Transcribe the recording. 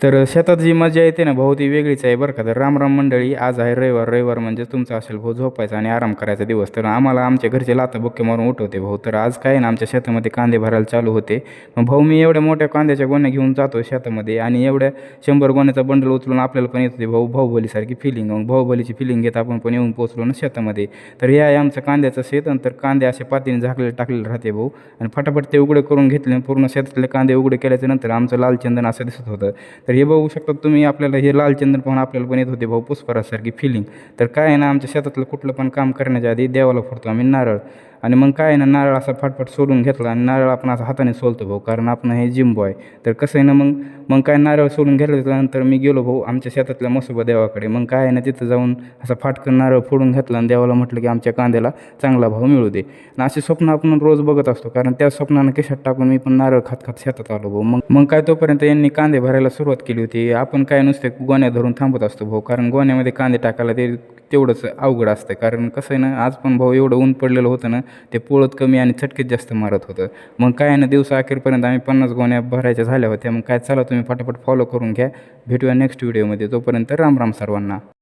तर शेतात जी मजा येते ना भाऊ ती वेगळीच आहे बरं का. तर राम मंडळी, आज आहे रविवार. रविवार म्हणजे तुमचा असेल भाऊ झोपायचा आणि आराम करायचा दिवस. तर आम्हाला आमच्या घरचे लाथा बुक्के मारून उठवते भाऊ. तर आज काय ना आमच्या शेतामध्ये कांदे भरायला चालू होते. मग भाऊ मी एवढ्या मोठ्या कांद्याच्या गोण्या घेऊन जातो शेतामध्ये आणि एवढ्या 100 गोण्याचा बंडल उचलून आपल्याला पण येत होते भाऊ बाहुबलीसारखी फिलिंग. मग बाहुबलीची फिलिंग घेत आपण पण येऊन पोहोचलो ना शेतामध्ये. तर हे आहे आमचं कांद्याचं शेत. आणि तर कांदे असे पातीने झाकलेले टाकलेले राहते भाऊ. आणि फटाफट ते उघडे करून घेतले. पूर्ण शेतातले कांदे उघडे केल्याच्या नंतर आमचं लालचंदन असं दिसत होतं. तर हे बघू शकता तुम्ही, आपल्याला हे लाल चंदन पाहून आपल्याला पण येत होते भाऊ पुष्पराजसारखी फिलिंग. तर काय आहे ना आमच्या शेतातलं कुठलं पण काम करण्याच्या आधी देवाला फोडतो आम्ही नारळ. आणि मग काय आहे ना नारळ असा फाटफाट सोलून घेतला आणि नारळ आपण असं हाताने सोलतो भाऊ, कारण आपण हे जिम बॉय. तर कसं आहे ना मग मग काय नारळ सोलून घेतल्यानंतर मी गेलो भाऊ आमच्या शेतातल्या मसोबा देवाकडे. मग काय आहे ना तिथं जाऊन असं फाटकन नारळ फोडून घेतला आणि देवाला म्हटलं की आमच्या कांद्याला चांगला भाव मिळू दे. आणि असे स्वप्न आपण रोज बघत असतो, कारण त्या स्वप्नानं खिशात टाकून मी पण नारळ खात खात शेतात आलो भाऊ. मग काय तोपर्यंत यांनी कांदे भरायला सुरुवात केली होती. आपण काय नुसते गोण्या धरून थांबत असतो भाऊ, कारण गोण्यामध्ये कांदे टाकायला तेवढंच अवघड असतं. कारण कसं आहे ना आज पण भाऊ एवढं ऊन पडलेलं होतं ना, ते पोळत कमी आणि चटकेत जास्त मारत होतं. मग काय आहे ना दिवसा अखेरपर्यंत आम्ही 50 गोण्या भरायच्या झाल्या होत्या. मग काय चला तुम्ही फटाफट फॉलो करून घ्या. भेटूया नेक्स्ट व्हिडिओमध्ये. तोपर्यंत राम राम सर्वांना.